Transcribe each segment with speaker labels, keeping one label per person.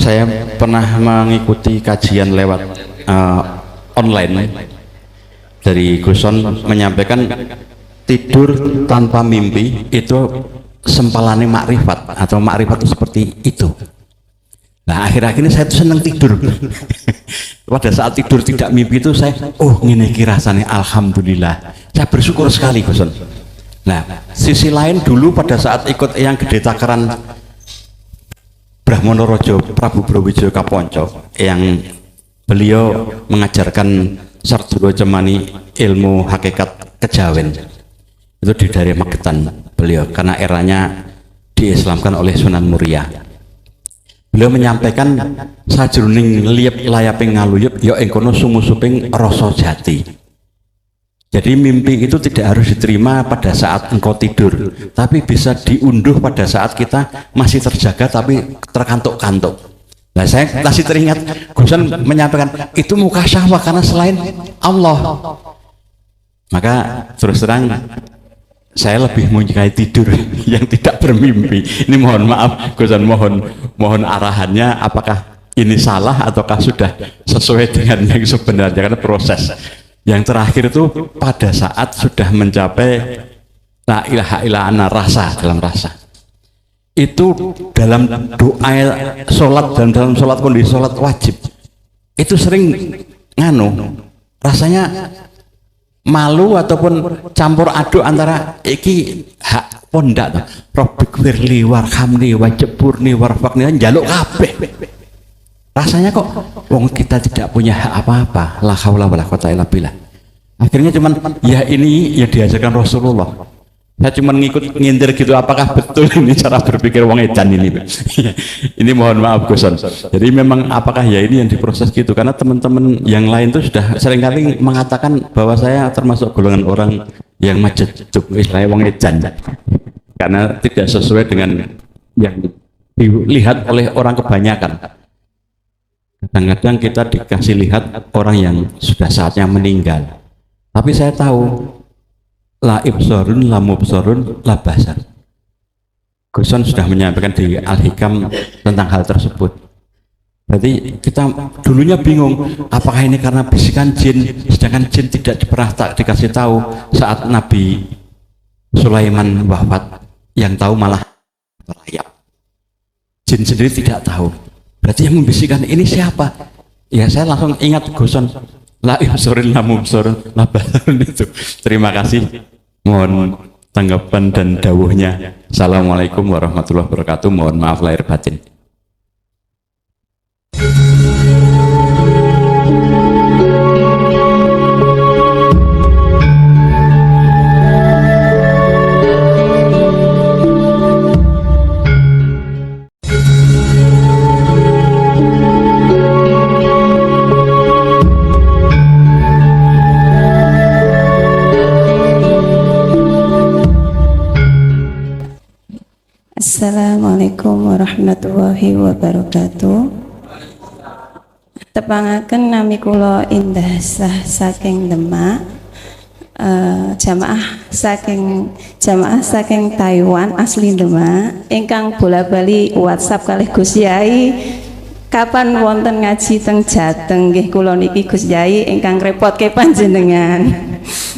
Speaker 1: Saya pernah mengikuti kajian lewat online dari Guson menyampaikan tidur tanpa mimpi itu sempalannya makrifat atau makrifat itu seperti itu. Nah akhir-akhir ini saya tuh senang tidur. Pada saat tidur tidak mimpi itu saya, oh ini rasanya alhamdulillah. Saya bersyukur sekali Guson. Nah sisi lain dulu pada saat ikut yang gede takaran Brahmana Raja Prabu Brawijaya Kaponco yang beliau mengajarkan Sardara Cemani ilmu hakikat kejawen itu di daerah Magetan beliau karena eranya diislamkan oleh Sunan Muria. Beliau menyampaikan sajroning liyep layaping ngaluyup ya ing kono sumusuping rasa jati. Jadi mimpi itu tidak harus diterima pada saat engkau tidur, tapi bisa diunduh pada saat kita masih terjaga tapi terkantuk-kantuk. Nah saya masih teringat Gusan menyampaikan itu mukasyafah karena selain Allah. Maka terus terang saya lebih menyukai tidur yang tidak bermimpi. Ini mohon maaf Gusan, mohon arahannya apakah ini salah ataukah sudah sesuai dengan yang sebenarnya karena proses. Yang terakhir itu pada saat sudah mencapai la ilaha illa ana rasa dalam rasa. Itu dalam doa sholat dan dalam sholat kondisi sholat wajib itu sering rasanya malu ataupun campur aduk antara iki hak pondak Rabbik firli warhamni wajburni warfaqni njaluk kabeh. Rasanya kok wong kita tidak punya hak apa-apa, la haula wala quwata illa billah. Akhirnya cuman ya ini ya diajarkan Rasulullah. Saya cuman ngikut ngindir gitu, apakah betul ini cara berpikir wong edan ini? Ini mohon maaf Guson. Jadi memang apakah ya ini yang diproses gitu? Karena teman-teman yang lain itu sudah seringkali mengatakan bahwa saya termasuk golongan orang yang majeduk, istilahnya wong edan. Karena tidak sesuai dengan yang dilihat oleh orang kebanyakan. Kadang-kadang kita dikasih lihat orang yang sudah saatnya meninggal, tapi saya tahu la ibsorun la mubsorun la basar. Guson sudah menyampaikan di Al-Hikam tentang hal tersebut. Berarti kita dulunya bingung apakah ini karena bisikan jin, sedangkan jin tidak pernah dikasih tahu saat Nabi Sulaiman wafat, yang tahu malah rayap. Jin sendiri tidak tahu. Berarti yang membisikkan ini siapa? Ya saya langsung ingat Guson la ibsorun la mubsorun la basar itu. Terima kasih. Mohon tanggapan dan dawuhnya. Assalamualaikum warahmatullahi wabarakatuh. Mohon maaf lahir batin.
Speaker 2: Assalamualaikum warahmatullahi wabarakatuh. Tepangaken nami kula Indah Sah saking Demak, jamaah saking Taiwan asli Demak ingkang bola-bali WhatsApp kalih Gus Yai kapan wonten ngaji teng Jateng nggih kula niki Gus Yai ingkang repotke panjenengan.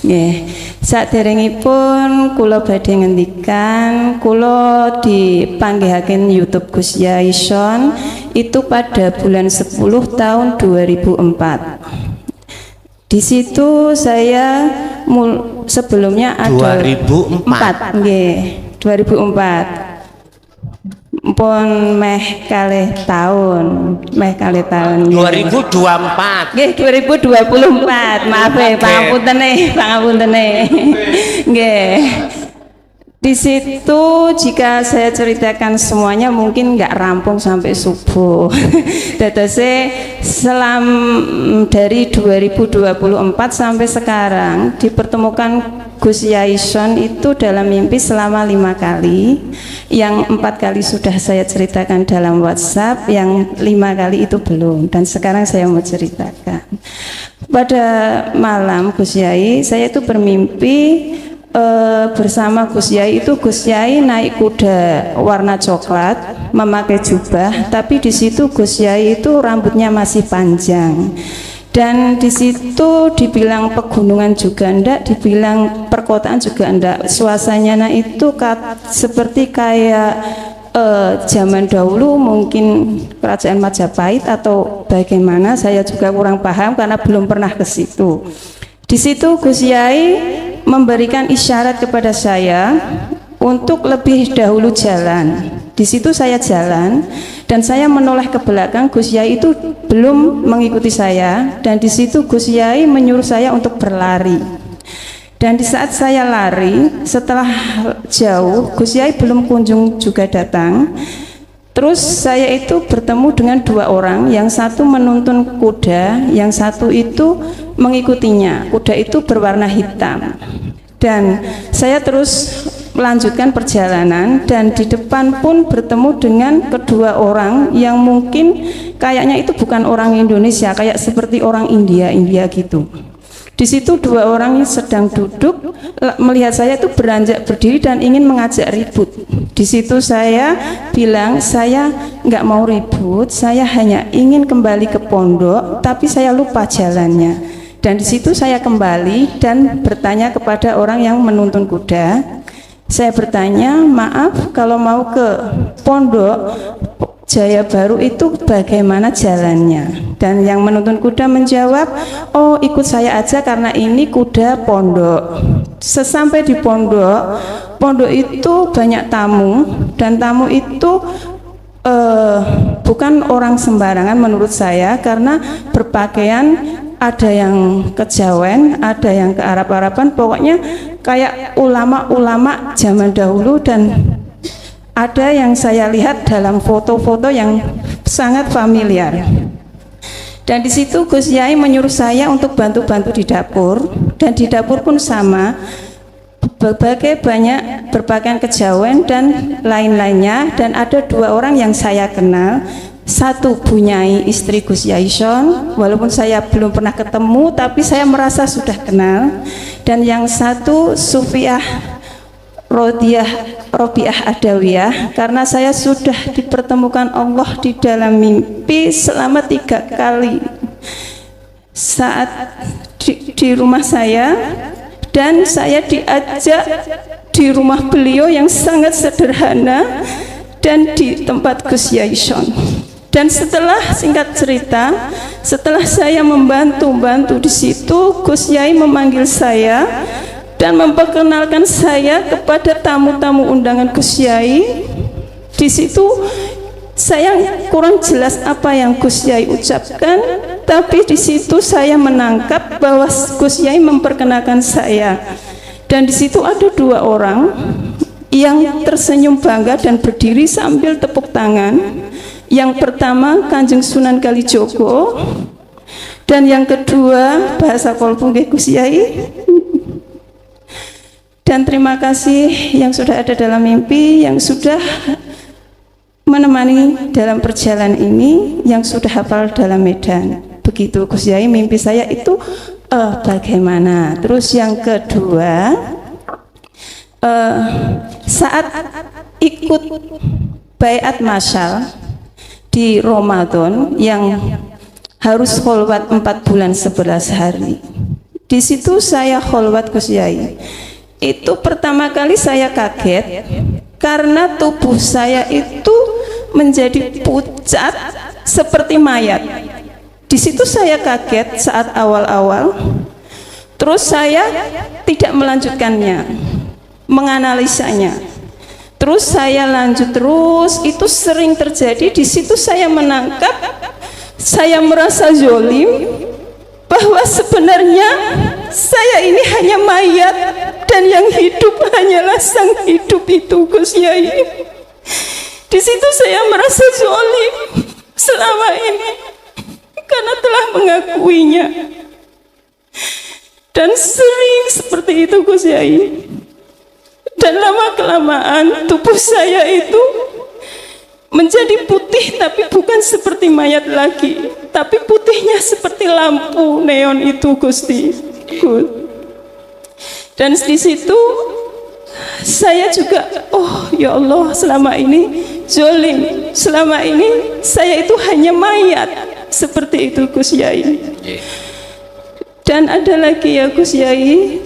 Speaker 2: Nggih. Saderengipun kula badhe ngendikan kula dipanggihaken YouTube Gus Yai Son itu pada bulan 10 tahun 2004. Di situ saya sebelumnya ada 2004 nggih, 2004. Pun meh kalih tahun 2024 nggih 2024 maaf pangapunten nggih. Di situ jika saya ceritakan semuanya mungkin nggak rampung sampai subuh. Dadose dari 2024 sampai sekarang dipertemukan Gus Yai Son itu dalam mimpi selama 5 kali. Yang 4 kali sudah saya ceritakan dalam WhatsApp, yang 5 kali itu belum. Dan sekarang saya mau ceritakan. Pada malam Gus Yai, saya itu bermimpi bersama Gus Yai itu Gus Yai naik kuda warna coklat, memakai jubah, tapi di situ Gus Yai itu rambutnya masih panjang. Dan di situ dibilang pegunungan juga enggak, dibilang perkotaan juga enggak. Suasananya itu seperti kayak zaman dahulu, mungkin kerajaan Majapahit atau bagaimana, saya juga kurang paham karena belum pernah ke situ. Di situ Gus Yai memberikan isyarat kepada saya untuk lebih dahulu jalan. Di situ saya jalan dan saya menoleh ke belakang. Gus Yai itu belum mengikuti saya, dan di situ Gus Yai menyuruh saya untuk berlari. Dan di saat saya lari, setelah jauh, Gus Yai belum kunjung juga datang. Terus saya itu bertemu dengan dua orang, yang satu menuntun kuda, yang satu itu mengikutinya. Kuda itu berwarna hitam. Dan saya terus melanjutkan perjalanan, dan di depan pun bertemu dengan kedua orang yang mungkin kayaknya itu bukan orang Indonesia, kayak seperti orang India gitu. Di situ dua orang sedang duduk, melihat saya itu beranjak berdiri dan ingin mengajak ribut. Di situ saya bilang, saya nggak mau ribut, saya hanya ingin kembali ke pondok, tapi saya lupa jalannya. Dan di situ saya kembali dan bertanya kepada orang yang menuntun kuda. Saya bertanya, maaf, kalau mau ke pondok Jaya Baru itu bagaimana jalannya? Dan yang menuntun kuda menjawab, oh ikut saya aja karena ini kuda pondok. Sesampai di pondok, pondok itu banyak tamu, dan tamu itu bukan orang sembarangan menurut saya, karena berpakaian ada yang kejawen, ada yang ke Arab-Araban, pokoknya kayak ulama-ulama zaman dahulu. Dan ada yang saya lihat dalam foto-foto yang sangat familiar. Dan di situ Gus Yai menyuruh saya untuk bantu-bantu di dapur, dan di dapur pun sama, berbagai banyak berpakaian kejawen dan lain-lainnya. Dan ada dua orang yang saya kenal, satu Bu Nyai istri Gus Yai Shon, walaupun saya belum pernah ketemu tapi saya merasa sudah kenal. Dan yang satu Sufiah Robiah Adawiyah, karena saya sudah dipertemukan Allah di dalam mimpi selama 3 kali saat di rumah saya, dan saya diajak di rumah beliau yang sangat sederhana dan di tempat Gus Yai Shon. Dan setelah singkat cerita, setelah saya membantu di situ, Gus Yai memanggil saya dan memperkenalkan saya kepada tamu-tamu undangan Gus Yai. Di situ saya kurang jelas apa yang Gus Yai ucapkan, tapi di situ saya menangkap bahwa Gus Yai memperkenalkan saya. Dan di situ ada dua orang yang tersenyum bangga dan berdiri sambil tepuk tangan. Yang pertama Kanjeng Sunan Kalijogo, dan yang kedua bahasa kolbu Gus Yai. Dan terima kasih yang sudah ada dalam mimpi, yang sudah menemani dalam perjalanan ini, yang sudah hafal dalam medan. Begitu Gus Yai, mimpi saya itu bagaimana. Terus yang kedua, saat ikut baiat masyal di Ramadan yang harus kholwat 4 bulan 11 hari. Di situ saya kholwat Gus Yai. Itu pertama kali saya kaget karena tubuh saya itu menjadi pucat seperti mayat. Di situ saya kaget saat awal-awal. Terus saya tidak melanjutkannya, menganalisanya. Terus saya lanjut terus, itu sering terjadi. Di situ saya menangkap, saya merasa zolim bahwa sebenarnya saya ini hanya mayat dan yang hidup hanyalah sang hidup itu Gus Yai. Di situ saya merasa zolim selama ini karena telah mengakuinya, dan sering seperti itu Gus Yai. Dan lama-kelamaan tubuh saya itu menjadi putih, tapi bukan seperti mayat lagi, tapi putihnya seperti lampu neon itu Gusti. Dan di situ saya juga, oh ya Allah, selama ini zolim, selama ini saya itu hanya mayat, seperti itu Gus Yai. Dan ada lagi ya Gus Yai,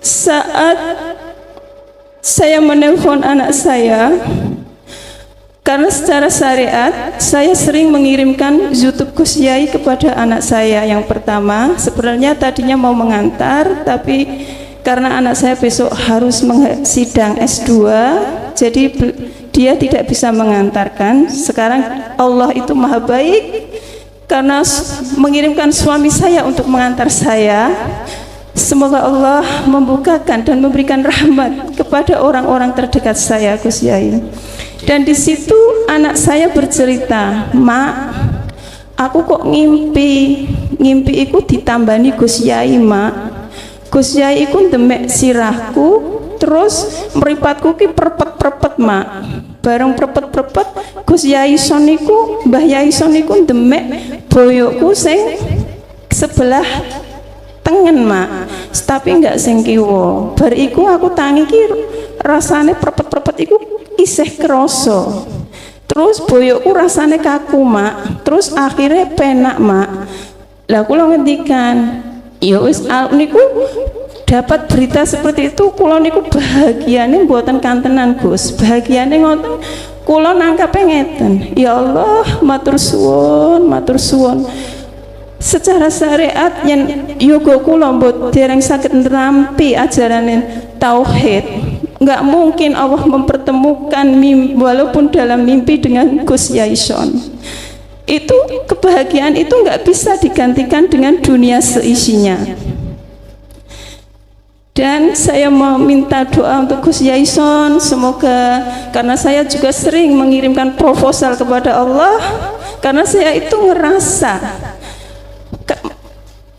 Speaker 2: saat saya menelpon anak saya, karena secara syariat saya sering mengirimkan YouTube Gus Yai kepada anak saya yang pertama. Sebenarnya tadinya mau mengantar, tapi karena anak saya besok harus sidang S2, jadi dia tidak bisa mengantarkan. Sekarang Allah itu maha baik, karena mengirimkan suami saya untuk mengantar saya. Semoga Allah membukakan dan memberikan rahmat kepada orang-orang terdekat saya, Gus Yai. Dan di situ anak saya bercerita, "Mak, aku kok ngimpi iku ditambani Gus Yai, Mak. Gus Yai iku ndemek sirahku, terus mripatku ki prepet-prepet, Mak. Bareng prepet-prepet, Gus Yai son iku, Mbah Yai son iku ndemek boyokku sing sebelah tengen, Mak. Tapi enggak sing kiwa. Bar iku aku tangi ki rasane prepet-prepet iku isih krasa. Terus boyokku rasane kaku, Mak. Terus akhirnya penak, Mak. Lah kula ngendikan, ya wis niku dapat berita seperti itu, kula niku bahagiane mboten kantenan, Gus. Bahagiane ngoten, kula nangkape ngeten. Ya Allah, matur suwun, matur suwun. Secara syariat yen yoga kula mbok dereng saged nerampi ajaran tauhid, nggak mungkin Allah mempertemukan walaupun dalam mimpi dengan Gus Yaison. Itu kebahagiaan itu nggak bisa digantikan dengan dunia seisinya. Dan saya mau minta doa untuk Gus Yaison, semoga, karena saya juga sering mengirimkan proposal kepada Allah, karena saya itu ngerasa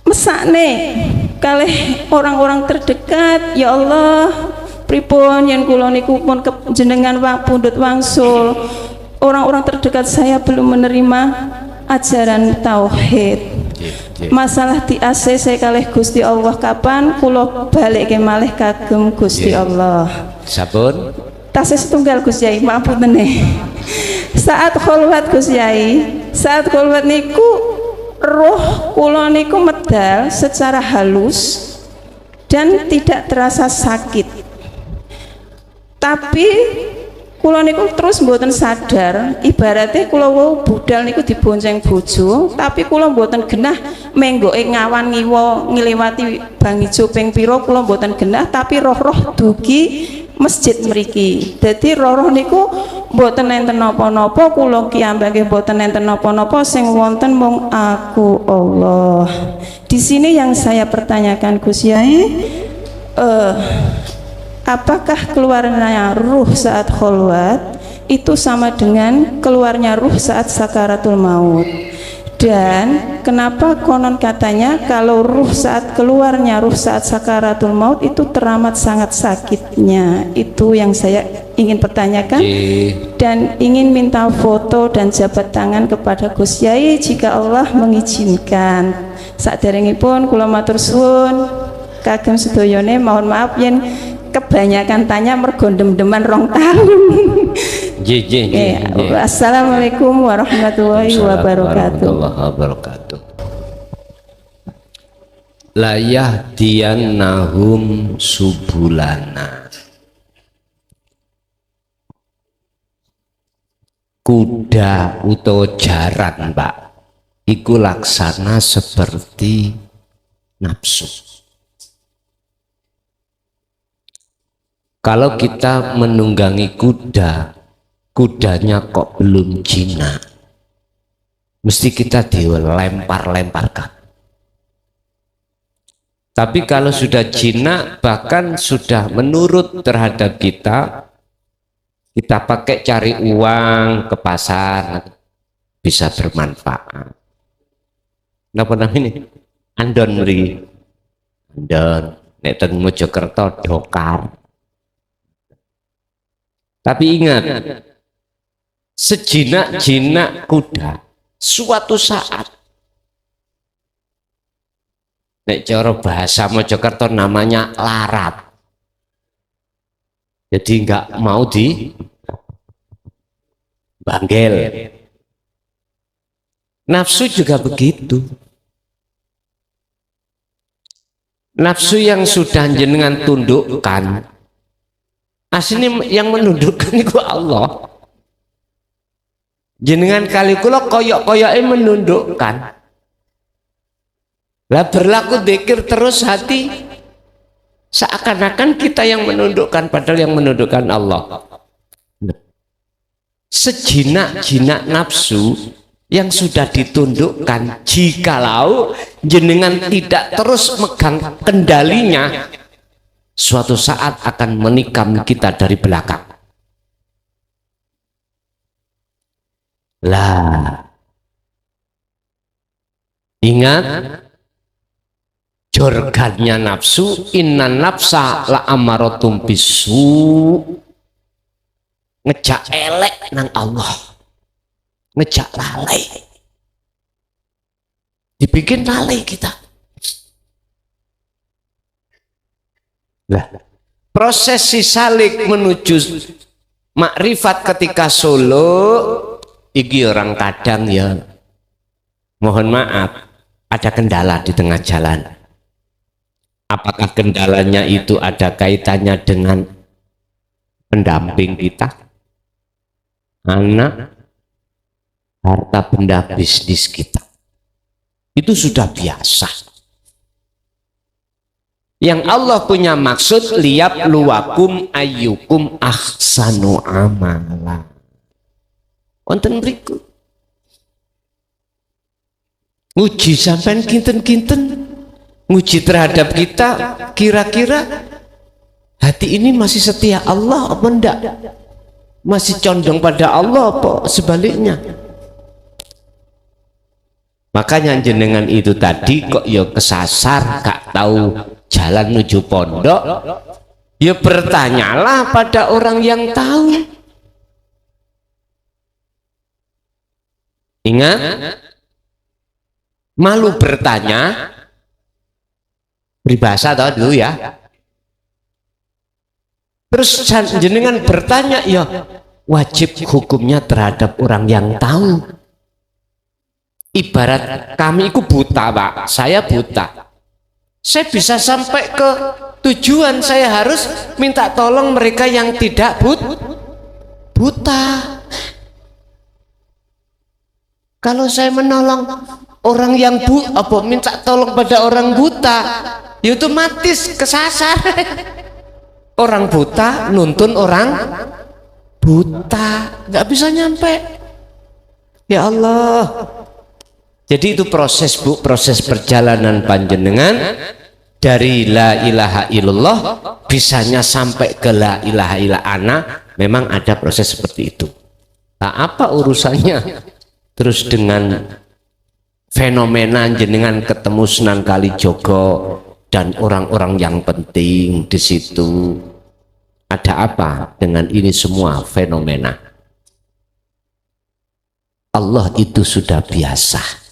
Speaker 2: mesakne kalih orang-orang terdekat. Ya Allah, pripun yen kula niku pun jenengan pundhut wangsul, orang-orang terdekat saya belum menerima ajaran tauhid. Masalah di ACC kalih Gusti Allah, kapan kula balik ke malih kagem Gusti Allah.
Speaker 3: Sampun
Speaker 2: Tasih setunggal Gus Yai, maapunten nih. Saat kholwat Gus Yai, saat kholwat niku roh kula niku medal secara halus dan tidak terasa sakit. Tapi kula niku terus mboten sadar, ibaratnya kula wau budal niku dibonceng bojo, tapi kula mboten genah menggoke ngawan ngiwa ngliwati Bang Ijo ping pira, kula mboten genah, tapi roh-roh dugi masjid mriki. Dadi roh-roh niku mboten enten napa-napa, kula kiyambake mboten enten napa-napa, sing wonten mung aku Allah. Di sini yang saya pertanyakan Gus Yai, apakah keluarnya ruh saat kholwat itu sama dengan keluarnya ruh saat sakaratul maut? Dan kenapa konon katanya kalau ruh saat keluarnya ruh saat sakaratul maut itu teramat sangat sakitnya? Itu yang saya ingin pertanyakan. Dan ingin minta foto dan jabat tangan kepada Gus Yai jika Allah mengizinkan. Saderengipun kula matur suwun kagem sedayane, mohon maaf yen kebanyakan tanya mergo dem-deman 2 tahun. Assalamualaikum warahmatullahi wabarakatuh.
Speaker 3: La yahdiyannahum subulana. Kuda utawa jaran, Pak, iku laksana seperti nafsu. Kalau kita menunggangi kuda, kudanya kok belum jinak, mesti kita dilempar-lemparkan. Tapi kalau sudah jinak, bahkan sudah menurut terhadap kita pakai cari uang ke pasar, bisa bermanfaat. Napa namanya? Andon mri. Andon nek teng Mojokerto dokar. Tapi ingat, sejinak-jinak kuda suatu saat nek cara bahasa Mojokerto namanya larat. Jadi nggak mau dibanggel. Nafsu juga begitu. Nafsu yang sudah jenengan tundukkan, aslinya yang menundukkan itu Allah. Jenengan kali kula koyok-koyoknya menundukkan. Lah berlaku dzikir terus hati, seakan-akan kita yang menundukkan, padahal yang menundukkan Allah. Sejinak-jinak nafsu yang sudah ditundukkan, jikalau jenengan tidak terus megang kendalinya, suatu saat akan menikam kita dari belakang. Lah, ingat jorgannya nafsu, inna nafsa la amaratum bisu, ngejak elek nang Allah, ngejak lalai, dibikin lalai kita. Lah, prosesi salik menuju makrifat ketika solo iki orang kadang ya mohon maaf ada kendala di tengah jalan. Apakah kendalanya itu ada kaitannya dengan pendamping kita, anak, harta benda bisnis kita? Itu sudah biasa. Yang Allah punya maksud liyab luwakum ayyukum ahsanu amala. Wonten mriku nguji sampean kinten-kinten, nguji terhadap kita, kira-kira hati ini masih setia Allah apa enggak, masih condong pada Allah apa sebaliknya. Makanya jenengan itu tadi kok ya kesasar, gak tahu jalan menuju pondok, ya bertanyalah pada orang yang tahu. Ingat, malu bertanya, peribahasa tahu dulu ya. Terus jenengan bertanya, ya wajib hukumnya terhadap orang yang tahu. Ibarat kami itu buta, Pak. Saya buta. Saya bisa sampai ke tujuan, saya harus minta tolong mereka yang tidak buta. Kalau saya menolong orang yang minta tolong pada orang buta, ya otomatis kesasar. Orang buta nuntun orang buta, nggak bisa nyampe. Ya Allah. Jadi itu proses, Bu, proses perjalanan panjenengan dari la ilaha illallah bisanya sampai ke la ilaha illa ana, memang ada proses seperti itu. Nah, apa urusannya terus dengan fenomena jenengan ketemu Sunan Kalijogo dan orang-orang yang penting di situ? Ada apa dengan ini semua fenomena? Allah itu sudah biasa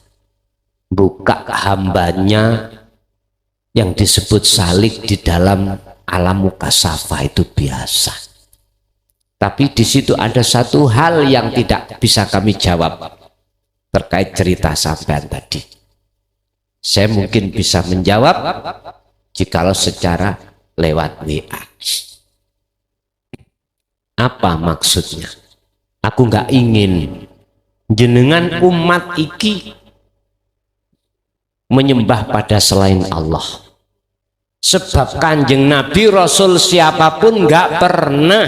Speaker 3: buka hambanya yang disebut salik di dalam alam mukasafah, itu biasa. Tapi di situ ada satu hal yang tidak bisa kami jawab terkait cerita sampean tadi. Saya mungkin bisa menjawab jikalau secara lewat WA. Apa maksudnya? Aku nggak ingin jenengan umat iki menyembah pada selain Allah. Sebab Kanjeng Nabi Rasul siapapun nggak pernah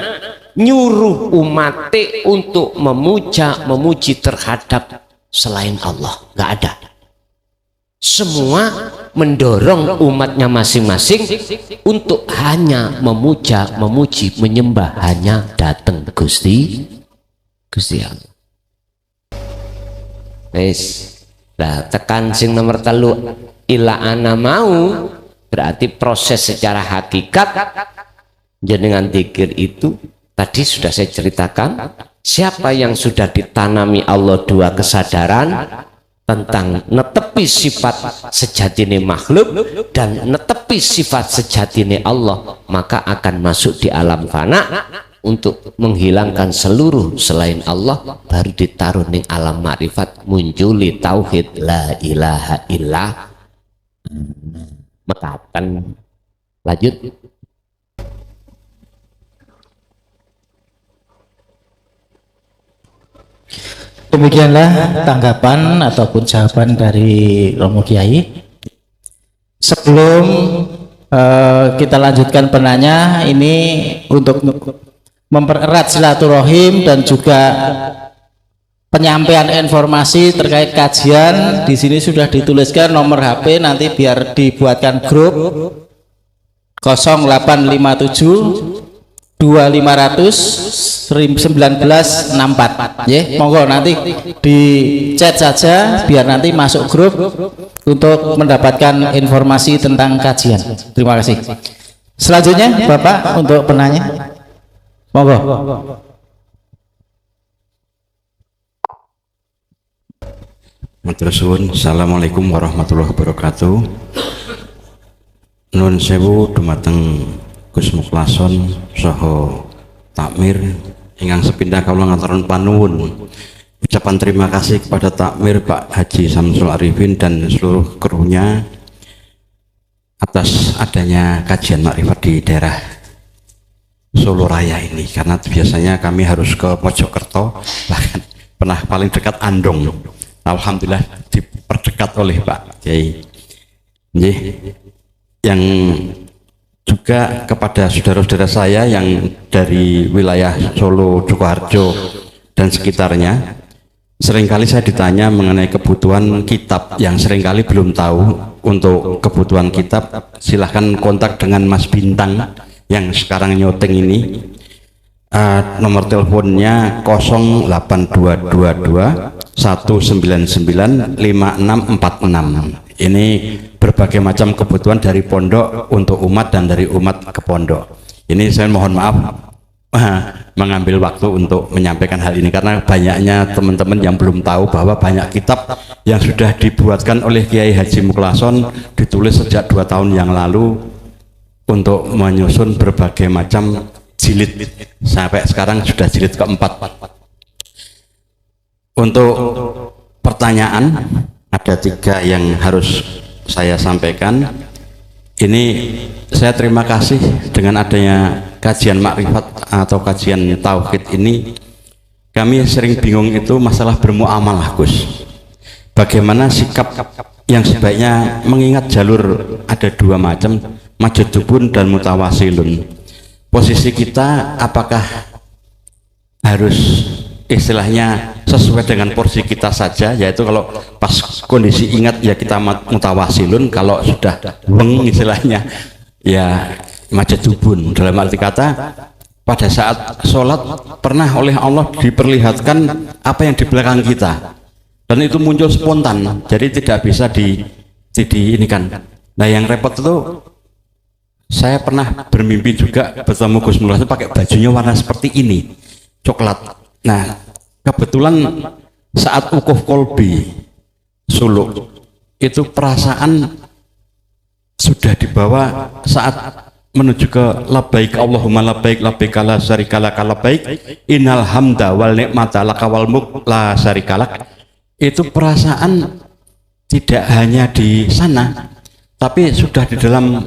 Speaker 3: nyuruh umat untuk memuji terhadap selain Allah, nggak ada. Semua mendorong umatnya masing-masing untuk hanya memuji, menyembah hanya datang Gusti Allah. Nah, tekan sing nomor 3 ila ana mau, berarti proses secara hakikat jenengan zikir itu tadi sudah saya ceritakan. Siapa yang sudah ditanami Allah 2 kesadaran, tentang netepi sifat sejatine makhluk dan netepi sifat sejatine Allah, maka akan masuk di alam fana untuk menghilangkan seluruh selain Allah, baru ditaruh ning alam makrifat, munculi tauhid la ilaha illallah. Mekaten. Lanjut.
Speaker 4: Demikianlah tanggapan ataupun jawaban dari Romo Kiai. Sebelum kita lanjutkan penanya, ini untuk mempererat silaturahim dan juga penyampaian informasi terkait kajian. Di sini sudah dituliskan nomor HP, nanti biar dibuatkan grup 0857 2500 1964 ya, monggo nanti di chat saja biar nanti masuk grup untuk mendapatkan informasi tentang kajian. Terima kasih. Selanjutnya Bapak untuk penanya, monggo.
Speaker 1: Matur suwun. Assalamualaikum warahmatullahi wabarakatuh. Nuwun sewu dumateng Gus Mukhlason saha takmir ingkang sepindah kawula ngaturaken panuwun. Ucapan terima kasih kepada takmir Pak Haji Samsul Arifin dan seluruh krunya atas adanya kajian makrifat di daerah Solo Raya ini, karena biasanya kami harus ke Mojokerto, bahkan pernah paling dekat Andong. Alhamdulillah diperdekat oleh Pak Kiai. Yang juga kepada saudara-saudara saya yang dari wilayah Solo, Sukoharjo dan sekitarnya, seringkali saya ditanya mengenai kebutuhan kitab yang seringkali belum tahu. Untuk kebutuhan kitab silahkan kontak dengan Mas Bintang yang sekarang nyoteng ini. Nomor teleponnya 0822 199 5646. Ini berbagai macam kebutuhan dari pondok untuk umat dan dari umat ke pondok. Ini saya mohon maaf mengambil waktu untuk menyampaikan hal ini karena banyaknya teman-teman yang belum tahu bahwa banyak kitab yang sudah dibuatkan oleh Kiai Haji Mukhlason, ditulis sejak 2 tahun yang lalu untuk menyusun berbagai macam jilid, sampai sekarang sudah jilid keempat. Untuk pertanyaan ada 3 yang harus saya sampaikan. Ini saya terima kasih dengan adanya kajian makrifat atau kajian tauhid ini. Kami sering bingung itu masalah bermuamalah, Gus. Bagaimana sikap yang sebaiknya mengingat jalur ada 2 macam, majadubun dan mutawasilun. Posisi kita apakah harus istilahnya sesuai dengan porsi kita saja, yaitu kalau pas kondisi ingat ya kita mutawasilun, kalau sudah weng istilahnya ya majadubun. Dalam arti kata pada saat sholat pernah oleh Allah diperlihatkan apa yang di belakang kita dan itu muncul spontan, jadi tidak bisa ini kan. Nah yang repot itu saya pernah bermimpi juga bertemu Gus Mukhlason pakai bajunya warna seperti ini, coklat. Nah kebetulan saat Wukuf Kolbi Solo itu perasaan sudah dibawa saat menuju ke labbaik Allahumma labbaik labbaik la syarika lak labbaik innal hamda wal ni'mata laka wal mulk la syarika lak. Itu perasaan tidak hanya di sana tapi sudah di dalam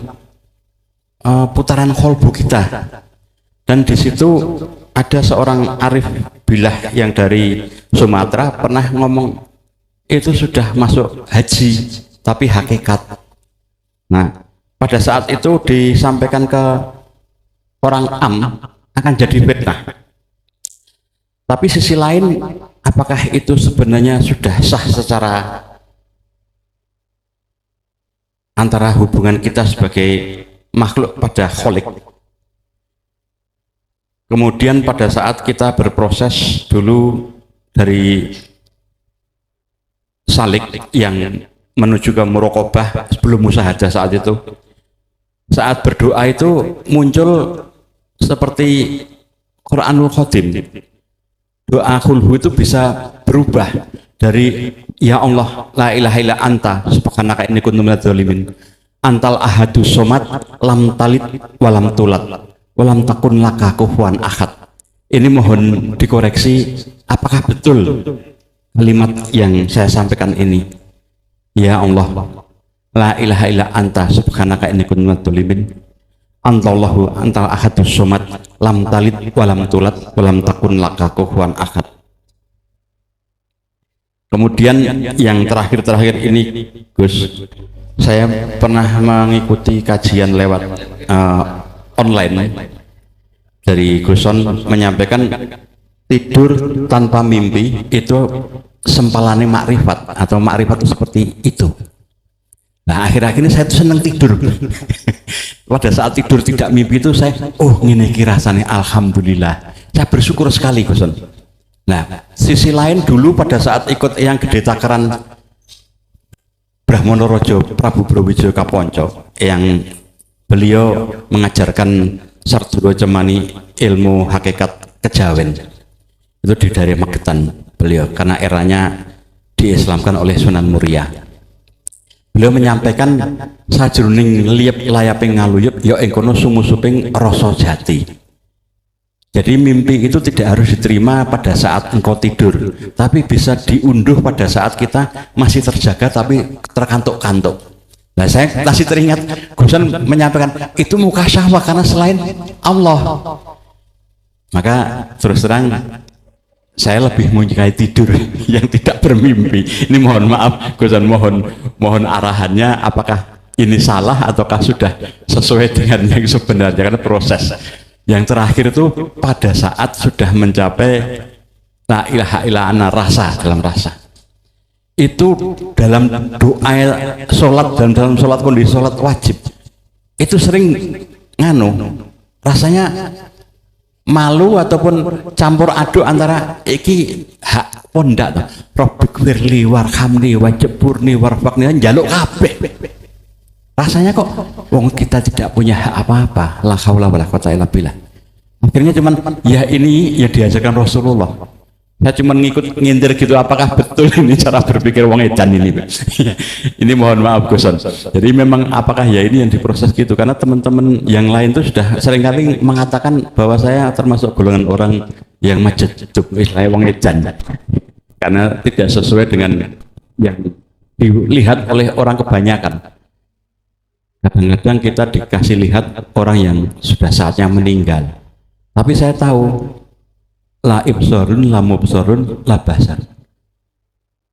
Speaker 1: putaran kolbu kita, dan di situ ada seorang arif billah yang dari Sumatera pernah ngomong itu sudah masuk haji tapi hakikat. Nah pada saat itu disampaikan ke orang akan jadi fitnah, tapi sisi lain apakah itu sebenarnya sudah sah secara antara hubungan kita sebagai makhluk pada kholik. Kemudian pada saat kita berproses dulu dari salik yang menuju ke muraqabah sebelum musyahadah, saat berdoa itu muncul seperti Quranul Khotim, doa khulhu itu bisa berubah dari ya Allah la ilaha illa anta subhanaka inni kuntu minadz zalimin, antal ahadus somad lam talid walam tulat walam takun laka kufuwan ahad. Ini mohon dikoreksi apakah betul kalimat yang saya sampaikan ini, ya Allah la ilaha illa anta subhanaka inni kuntu minadz zalimin, antallahu antal ahadus somad lam talid walam tulat walam takun laka kufuwan ahad. Kemudian yang terakhir ini Gus, saya pernah mengikuti kajian lewat online dari Guson menyampaikan tidur tanpa mimpi itu sempalannya makrifat, atau makrifat itu seperti itu. Nah akhir-akhir ini saya tuh seneng tidur. Pada saat tidur tidak mimpi itu saya, oh ini rasanya alhamdulillah, saya bersyukur sekali Guson. Nah, sisi lain dulu pada saat ikut yang gede takaran Brahmana Raja Prabu Brawijaya Kaponco, yang beliau mengajarkan Sardara Cemani ilmu hakikat kejawen, itu di daerah Magetan beliau, karena eranya diislamkan oleh Sunan Muria. Beliau menyampaikan sajroning liyep layaping ngaluyep ya ing kono sumusuping rasa jati. Jadi mimpi itu tidak harus diterima pada saat engkau tidur, tapi bisa diunduh pada saat kita masih terjaga tapi terkantuk-kantuk. Nah saya masih teringat Gusan menyampaikan itu mukasyafah karena selain Allah. Maka terus terang saya lebih menyukai tidur yang tidak bermimpi. Ini mohon maaf Gusan, mohon arahannya apakah ini salah ataukah sudah sesuai dengan yang sebenarnya, karena proses. Yang terakhir itu pada saat sudah mencapai la ilaha illa ana, rasa dalam rasa. Itu dalam doa sholat, dalam sholat kondisi sholat wajib itu sering rasanya malu ataupun campur aduk antara iki hak pondak to. Rabbik firli warhamni wajburni warfaqni, njaluk kabeh. Rasanya kok wong kita tidak punya hak apa-apa, la haula wala quwata illa billah. Akhirnya cuman ya ini yang diajarkan Rasulullah. Saya cuma ngikut ngindir gitu, apakah betul ini cara berpikir wong edan ini? Ini mohon maaf Guson. Jadi memang apakah ya ini yang diproses gitu, karena teman-teman yang lain tuh sudah seringkali mengatakan bahwa saya termasuk golongan orang yang macet istilahnya wong edan, karena tidak sesuai dengan yang dilihat oleh orang kebanyakan. Kadang-kadang kita dikasih lihat orang yang sudah saatnya meninggal, tapi saya tahu la ibsorun la mubsorun la basar.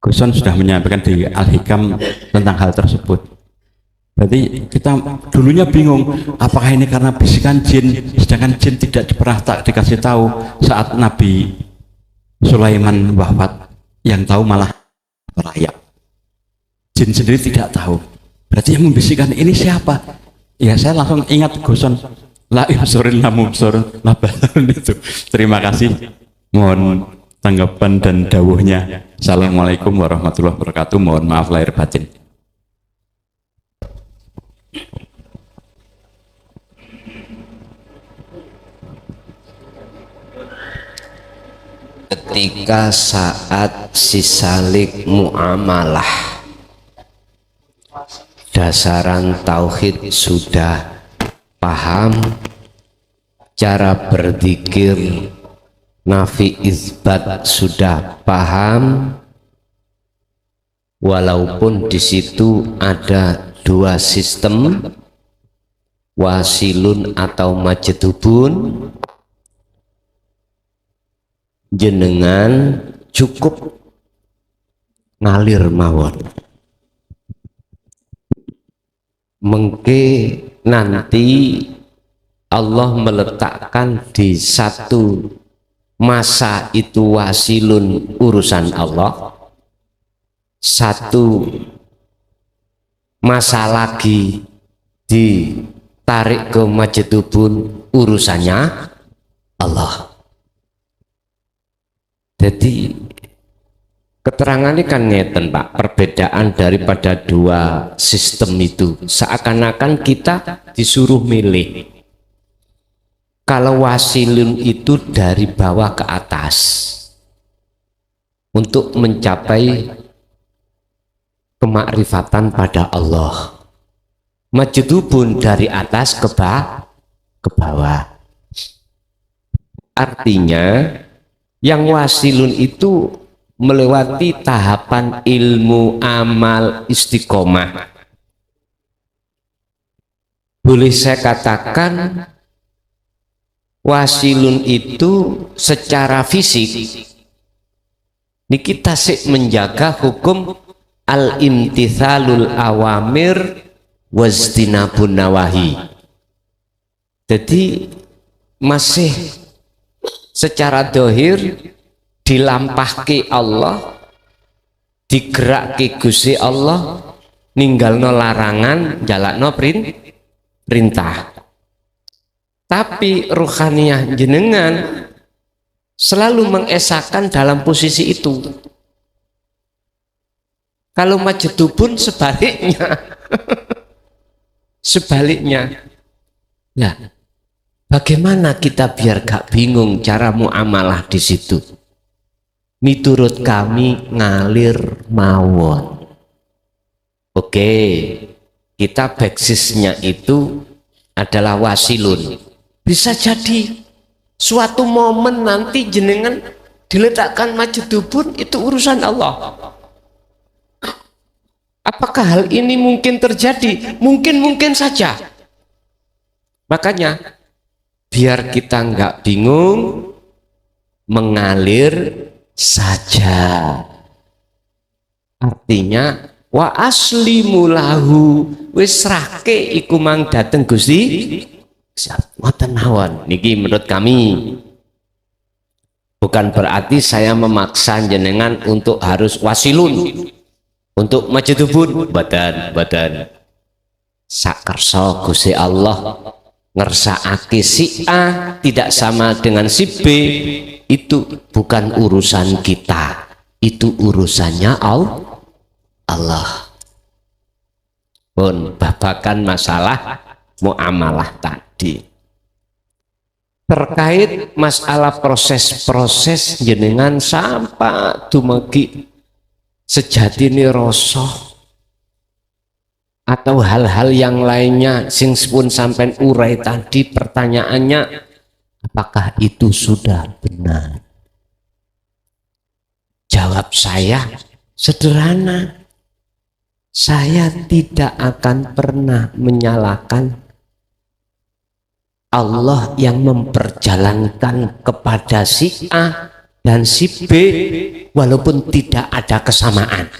Speaker 1: Guson sudah menyampaikan di Al-Hikam tentang hal tersebut. Berarti kita dulunya bingung apakah ini karena bisikan jin, sedangkan jin tidak pernah dikasih tahu saat Nabi Sulaiman wafat, yang tahu malah merayap. Jin sendiri tidak tahu. Berarti yang membisikkan ini siapa? Ya saya langsung ingat Guson, la ibsorun la mubsorun la basar itu. Terima kasih. Mohon tanggapan dan dawuhnya. Assalamualaikum warahmatullahi wabarakatuh. Mohon maaf lahir batin.
Speaker 3: Ketika saat sisalik muamalah, dasaran tauhid sudah paham, cara berzikir nafi isbat sudah paham, walaupun di situ ada dua sistem, wasilun atau majdubun, jenengan cukup ngalir mawon. Mengke nanti Allah meletakkan di satu masa itu wasilun urusan Allah, satu masa lagi ditarik ke majdubun urusannya Allah. Jadi keterangannya kan ngeten Pak, perbedaan daripada dua sistem itu seakan-akan kita disuruh milih. Kalau wasilun itu dari bawah ke atas, untuk mencapai kemakrifatan pada Allah. Majdubun dari atas ke bawah. Artinya yang wasilun itu melewati tahapan ilmu, amal, istiqomah. Boleh saya katakan wasilun itu secara fisik niki tasik menjaga hukum al-imtithalul awamir wajtinabun nawahi. Jadi masih secara dohir dilampahke Allah, digerakke Gusti Allah, ninggalno larangan, jalakno perintah. Tapi ruhaniyah jenengan selalu mengesahkan dalam posisi itu. Kalau majdubun sebaliknya. Sebaliknya. Nah, bagaimana kita biar gak bingung cara muamalah di situ? Miturut kami ngalir mawon. Oke, kita basisnya itu adalah wasilun. Bisa jadi suatu momen nanti jenengan diletakkan majdubun, itu urusan Allah. Apakah hal ini mungkin terjadi? Mungkin saja. Makanya biar kita nggak bingung, mengalir saja. Artinya wa aslimu lahu, wis srahke iku mang dateng Gusti. Ngoten mawon niki menurut kami. Bukan berarti saya memaksa jenengan untuk harus wasilun, untuk majdubun, badan sakerso Gusti Allah ngersakake si A tidak sama dengan si B, itu bukan urusan kita, itu urusannya Allah. Pun babakan masalah muamalah tadi terkait masalah proses-proses jenengan sampai dumagi sejatine rasa atau hal-hal yang lainnya sing pun sampai urai tadi, pertanyaannya apakah itu sudah benar? Jawab saya sederhana, saya tidak akan pernah menyalahkan Allah yang memperjalankan kepada si A dan si B walaupun tidak ada kesamaan.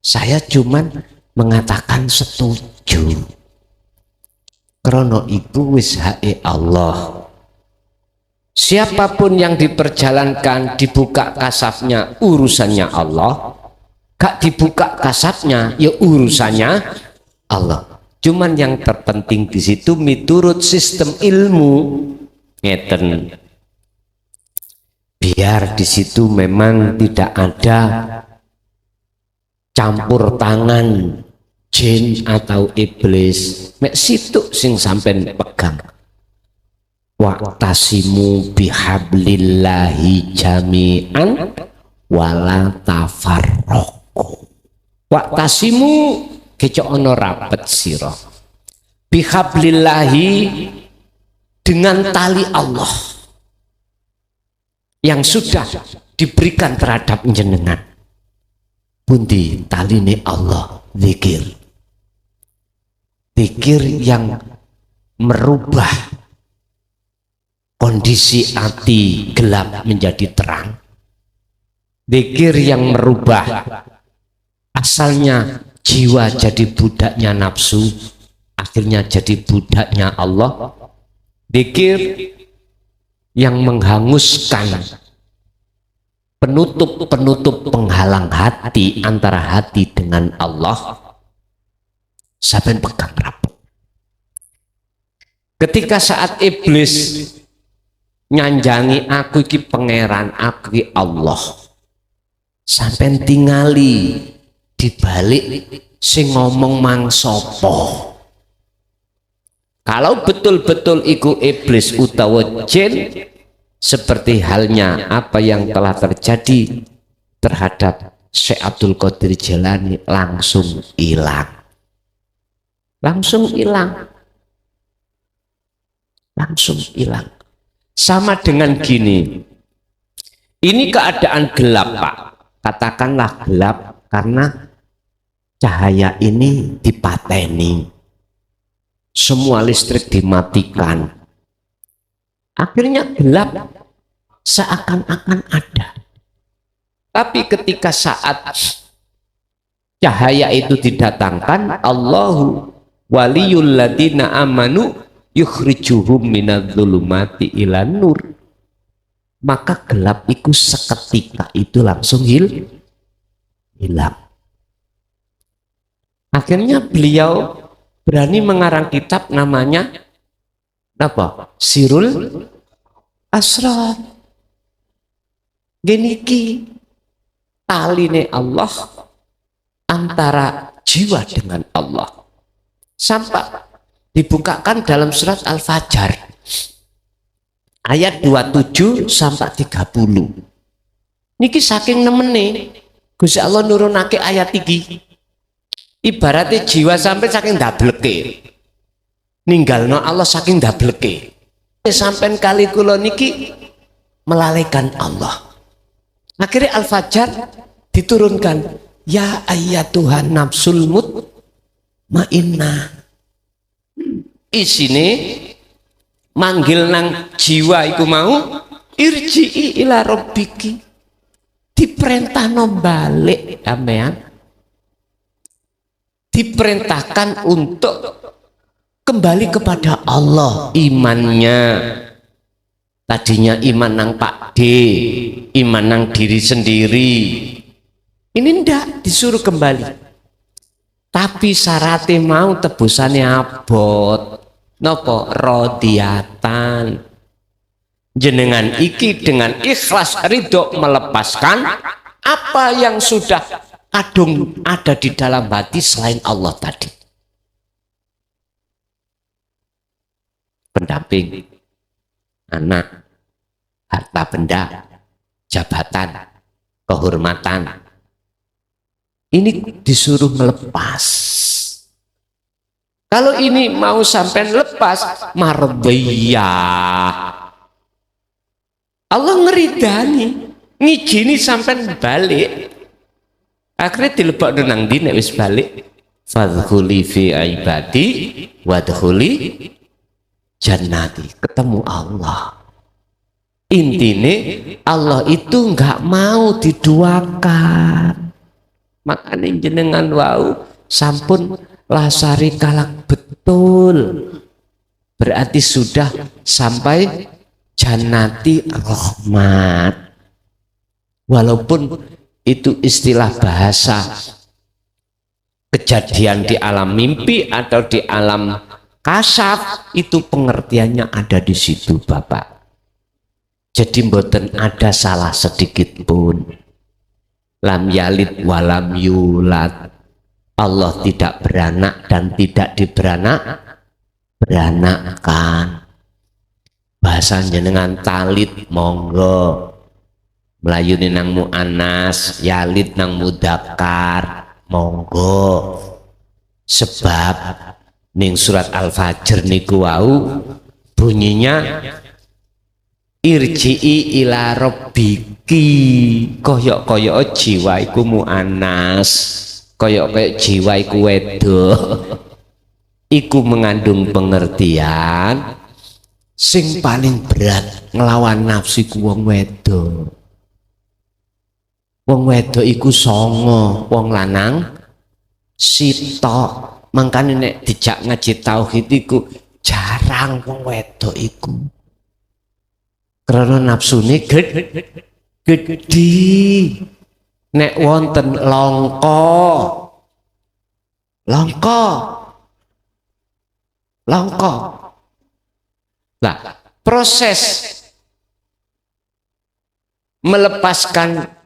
Speaker 3: Saya cuman mengatakan setuju. Krono iku wis hake Allah. Siapapun yang diperjalankan dibuka kasafnya urusannya Allah, gak dibuka kasafnya ya urusannya Allah. Cuman yang terpenting di situ miturut sistem ilmu ngeten. Biar di situ memang tidak ada campur tangan jin atau iblis, mek situ sing sampean pegang. Wa'tasimu bihablillahi jami'an wala tafarraqu. Wa'tasimu kecok ono rapet sira. Bihablillahi, dengan tali Allah yang sudah diberikan terhadap jenengan. Pundi taline Allah, zikir. Zikir yang merubah kondisi hati gelap menjadi terang. Zikir yang merubah asalnya jiwa jadi budaknya nafsu, akhirnya jadi budaknya Allah. Zikir yang menghanguskan penutup penghalang hati antara hati dengan Allah. Sampai pegang rapuh. Ketika saat iblis nyanjangi aku iki pangeran, aku iki Allah, sampai tingali dibalik sing ngomong mang sopo. Kalau betul-betul iku iblis utawa jin, seperti halnya apa yang telah terjadi terhadap Syekh Abdul Qadir Jailani, langsung hilang. Langsung hilang. Langsung hilang. Sama dengan gini. Ini keadaan gelap, Pak. Katakanlah gelap karena cahaya ini dipateni. Semua listrik dimatikan. Akhirnya gelap seakan-akan ada. Tapi ketika saat cahaya itu didatangkan, Allahu waliyul ladina amanu yukhrijuhum minadz-dzulumati ilan nur. Maka gelap itu seketika itu langsung hilang. Akhirnya beliau berani mengarang kitab namanya apa? Sirul Asrar. Geniki taline Allah antara jiwa dengan Allah. Sampai dibukakan dalam surat Al-Fajr ayat 27 sampai 30. Niki saking nemene Gusti Allah nurunake ayat iki. Ibaratnya jiwa sampai saking dableke. Ninggalno Allah saking dableke. Sampai kali kula niki melalaikan Allah. Akhirnya Al-Fajr diturunkan, ya ayyatuhan nafsul mutmainnah. Isine manggil nang jiwa iku mau irji'i ila rabbiki. Diperintahno balik sampean. Diperintahkan untuk kembali kepada Allah imannya. Tadinya iman nang Pak D, iman nang diri sendiri. Ini ndak disuruh kembali. Tapi syaratnya mau tebusannya abot. Nopo rodiatan. Jenengan iki dengan ikhlas ridho melepaskan apa yang sudah kadung ada di dalam hati selain Allah tadi. Pendamping, anak, harta benda, jabatan, kehormatan. Ini disuruh melepas. Kalau ini mau sampai lepas, mardiyah. Allah ngeridani, ngijini sampai balik. Akhirnya dilebak nang dine wis balik. Fadkhuli fi ibadi wadkhuli jannati. Ketemu Allah. Intine Allah itu enggak mau diduakan. Makanya jenengan wau sampun lasari kalak betul. Berarti sudah sampai jannati rahmat. Walaupun itu istilah bahasa kejadian di alam mimpi atau di alam kasaf, itu pengertiannya ada di situ Bapak. Jadi mboten ada salah sedikit pun. Lam yalid walam yulad. Allah tidak beranak dan tidak beranakkan. Bahasa jenengan talit monggo. Melayuni nang mu'anas, yalid nang mudakar monggo. Sebab ning surat Al-Fajr niku wau bunyinya irji'i ila rabbiki. Koyok-koyok jiwa iku mu'anas, koyok-koyok jiwa iku wedok. Iku mengandung pengertian sing paling berat ngelawan nafsu ku wong wedok. Wong wedok iku songo, wong lanang sitok. Mangkane nek dijak ngaji tauhid iku jarang wong wedok iku. Karena nafsune gedhi. Nek wonten longko. Nah, proses melepaskan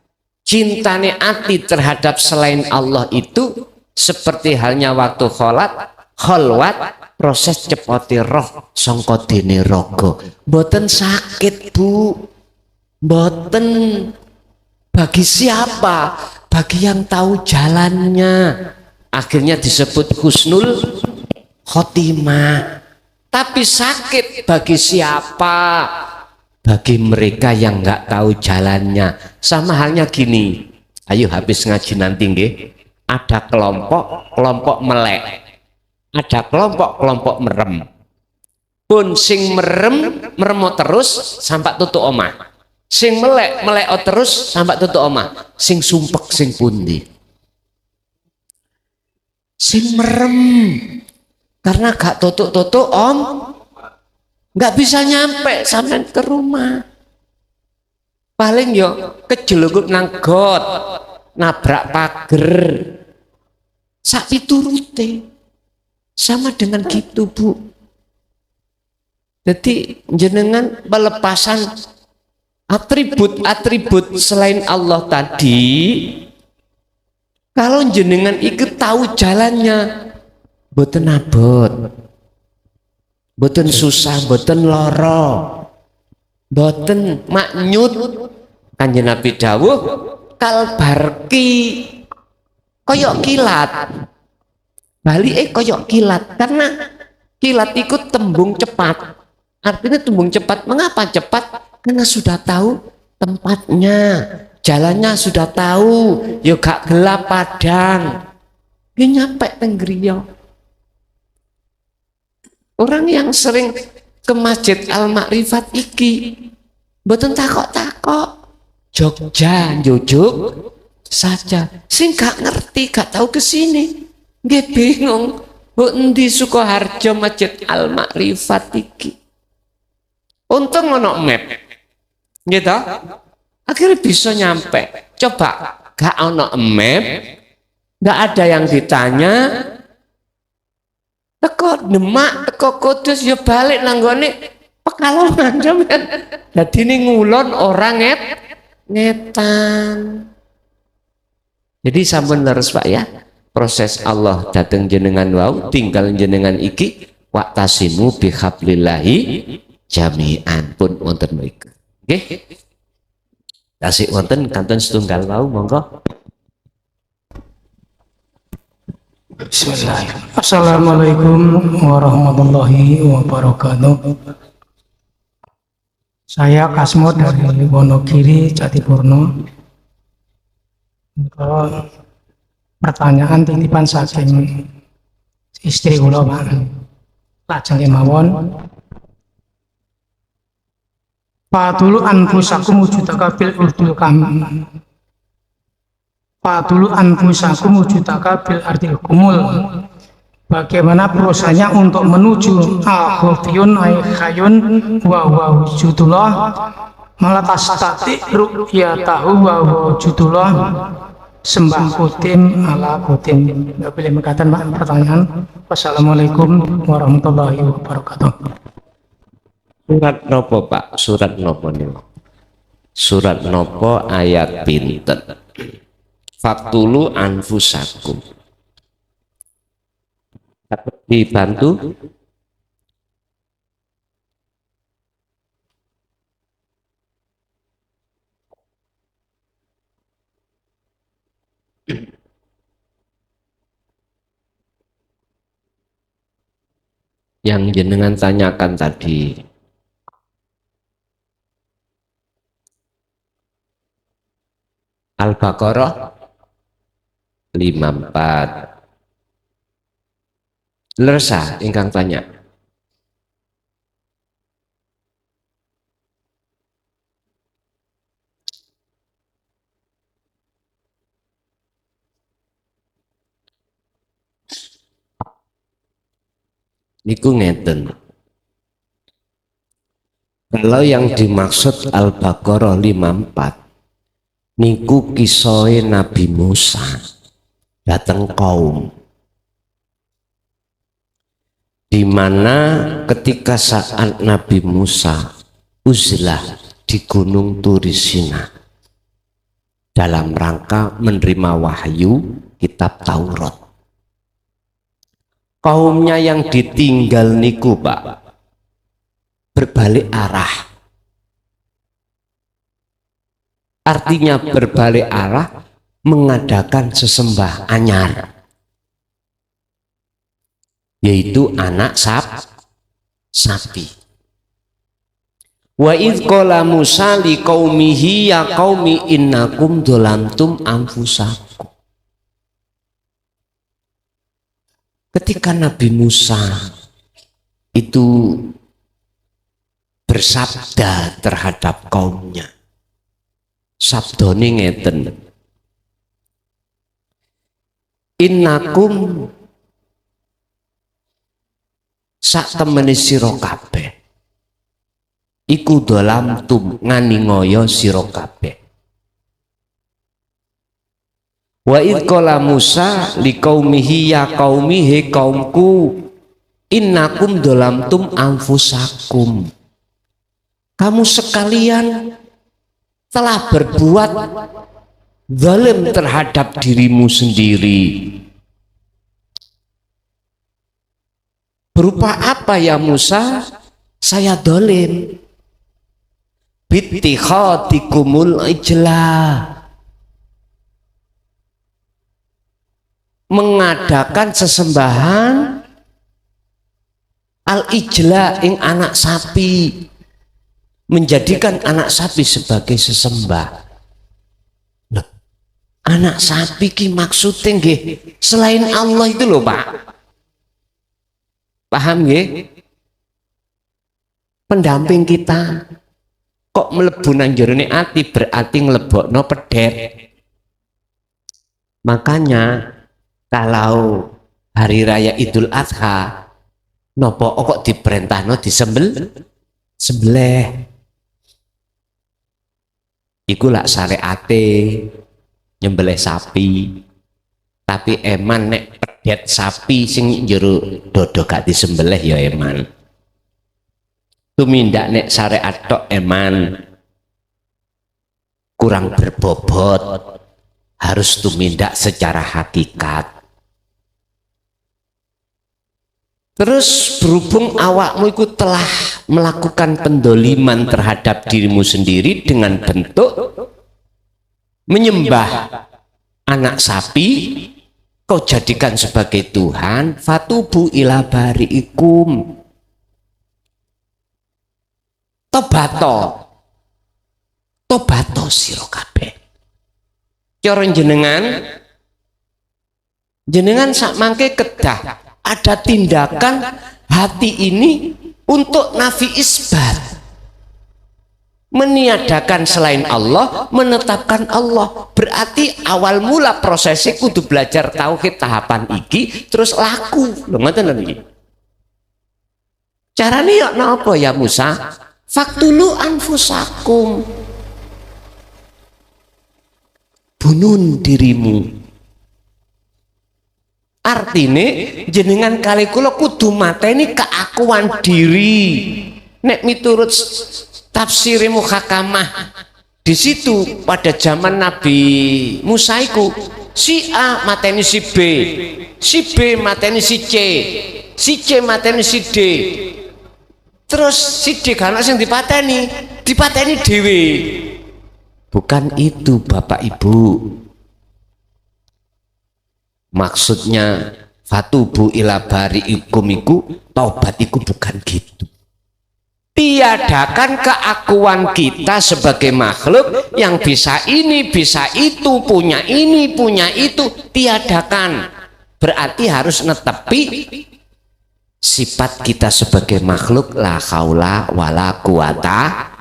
Speaker 3: cintane ati terhadap selain Allah itu seperti halnya waktu kholwat proses cepoti roh sangka dene raga. Mboten sakit, Bu. Mboten. Bagi siapa? Bagi yang tahu jalannya. Akhirnya disebut husnul khotimah. Tapi sakit bagi siapa? Bagi mereka yang nggak tahu jalannya. Sama halnya gini. Ayo habis ngaji nanti nggih. Ada kelompok melek. Ada kelompok merem. Pun sing merem terus sampai tutup omah. Sing melek terus sampai tutup omah. Sing sumpek sing pundi? Sing merem. Karena gak tutup nggak bisa nyampe sampai ke rumah. Paling yo kejelugup nang got, nabrak pager. Sak piturute. Sama dengan gitu, Bu. Jadi jenengan pelepasan atribut selain Allah tadi, kalau jenengan ikut tahu jalannya, boten abot, boten susah, boten loro, boten maknyut. Kanjeng Nabi dawuh kalbarki koyok kilat. Bali koyok kilat, karena kilat ikut tembung cepat. Artinya tembung cepat. Mengapa cepat? Karena sudah tahu tempatnya, jalannya sudah tahu, yo gak gelap padang, dia nyampe tenggriyo. Orang yang sering ke Masjid Al Makrifat iki, mboten takok-takok, Jogja, jujuk saja. Sing gak ngerti, gak tahu kesini, nggih bingung. Bu endi Sukoharjo Masjid Al Makrifat iki? Untung ono map. Gitu, akhirnya bisa nyampe. Coba gak ono map, gak ada yang ditanya, teko Demak, teko Kudus, ya balik nanggone Pekalongan. Jadi ini ngulon orang ngetan. Jadi sampun leres Pak ya, proses Allah dateng jenengan wau, tinggal jenengan iki waktasimu bihablillahi jami'an pun wonten mriku. Nggih. Tasik wonten kanton setunggal wau monggo.
Speaker 5: Bismillahirrahmanirrahim. Assalamualaikum warahmatullahi wabarakatuh. Saya Kasmo dari Wonogiri, Jatipurno. Untuk pertanyaan titipan saking istri kula Pak. Lajeng kemawon. Fadulu anfusakum wujudaka bil urdil kam. Fadulu anfusakum wujudaka bil ardil kumul. Bagaimana prosesnya untuk menuju al-khufiyun ay-khayun wa wujudullah malatastati ru'yatahu wa wujudullah sembah kutin ala kutin. Boleh mengatakan Pak pertanyaan. Wassalamualaikum warahmatullahi wabarakatuh.
Speaker 3: Surat nopo Pak? Surat nopo nih? Surat nopo ayat pinten? Faktulu anfusakum. Dapat dibantu? Yang jenengan tanyakan tadi. Al-Baqarah 54. Lersa ingkang tanya. Niku ngeten. Kalau yang dimaksud Al-Baqarah 54 niku kisah Nabi Musa datang kaum, di mana ketika saat Nabi Musa uzlah di Gunung Turisina dalam rangka menerima wahyu kitab Taurat. kaumnya yang ditinggal niku Pak berbalik arah. Artinya berbalik arah, mengadakan sesembah anyar, yaitu anak sapi. Wa idh qala Musa liqaumihi ya qaumi innakum dzalamtum anfusakum. Ketika Nabi Musa itu bersabda terhadap kaumnya, sabdone ngeten, innakum sak temene sira kabeh iku dalam tum ngani ngoyo sira kabeh. Wa id qala Musa liqaumihi ya qaumi he kaumku innakum dalam tum anfusakum, kamu sekalian telah berbuat zalim terhadap dirimu sendiri. Berupa apa ya Musa? Saya zalim. Bittikhatikumul ijlah, mengadakan sesembahan al-ijlah ing anak sapi, menjadikan anak sapi sebagai sesembah. Nah, anak sapi ki maksudnya nggih selain Allah itu loh Pak. Paham nggih? Pendamping kita kok mlebu nang jerone ati berarti nglebokno pedet. Makanya kalau hari raya Idul Adha nopo kok diperintahno disembelih. Iku lak syariate nyembelih sapi. Tapi eman nek pedet sapi sing jero dodo gak disembelih ya eman. Tumindak nek syariat tok eman kurang berbobot, harus tumindak secara hakikat. Terus berhubung awakmu itu telah melakukan pendoliman terhadap dirimu sendiri dengan bentuk menyembah anak sapi, kau jadikan sebagai Tuhan, fatubu ila bari'ikum, tobato sira kabeh. Cara jenengan sak mangke kedah ada tindakan hati ini untuk nafi isbat, meniadakan selain Allah, menetapkan Allah. Berarti awal mula prosesnya kudu belajar tauhid tahapan iki terus laku. Lho ngoten lho iki. Carane yo napa ya Musa? Faktulu anfusakum, bunuh dirimu. Artine jenengan kali kula kudu mateni keakuan diri. Nek miturut tafsir muhakamah di situ pada zaman Nabi Musa iku si A mateni si B, si B mateni si C mateni si D. Terus si D kan sing dipateni dhewe. Bukan itu Bapak Ibu. Maksudnya fatubu ila bari'ikum iku taubat iku bukan gitu. Tiadakan keakuan kita sebagai makhluk yang bisa ini, bisa itu, punya ini, punya itu, tiadakan. Berarti harus netepi sifat kita sebagai makhluk la haula wala quwata.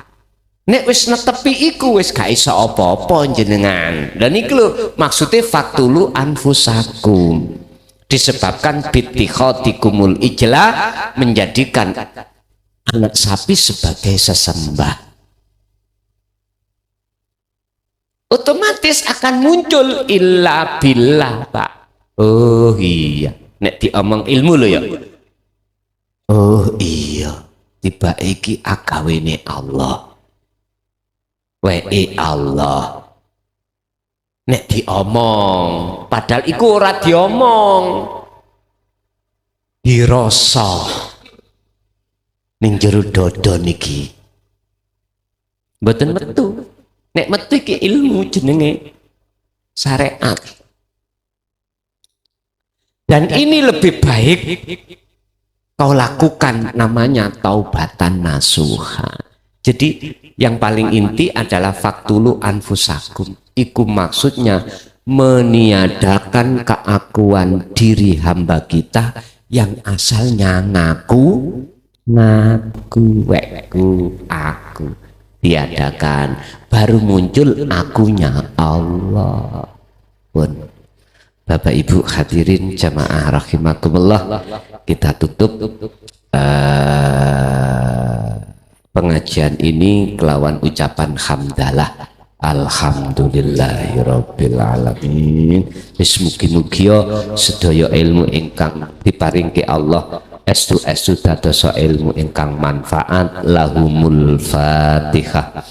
Speaker 3: Nek wis netepi iku wis gak iso apa-apa jenengan. Dan iki lho maksudnya faktulu anfusakum, disebabkan bittikhatikumul ijla, menjadikan anak sapi sebagai sesembah. Otomatis akan muncul illa billah Pak. Oh iya, nek diomong ilmu lho ya. Oh iya, tiba iki agawene Allah. We'e Allah. Nek diomong, padahal iku ora diomong. dirasa ning jero dada niki mboten metu. Nek metu iki ilmu jenenge syariat. Dan ini lebih baik kau lakukan, namanya taubatan nasuha. Jadi yang paling inti adalah faktulu anfusakum. Iku maksudnya meniadakan keakuan diri hamba kita yang asalnya ngaku, aku. Tiadakan, baru muncul akunya Allah. Pun Bapak Ibu hadirin jamaah rahimakumullah, kita tutup pengajian ini kelawan ucapan hamdalah. Alhamdulillahirabbil alamin. Wis mugi-mugi sedaya ilmu ingkang diparingke Allah estu dadosa ilmu ingkang manfaat. Lahumul Fatihah.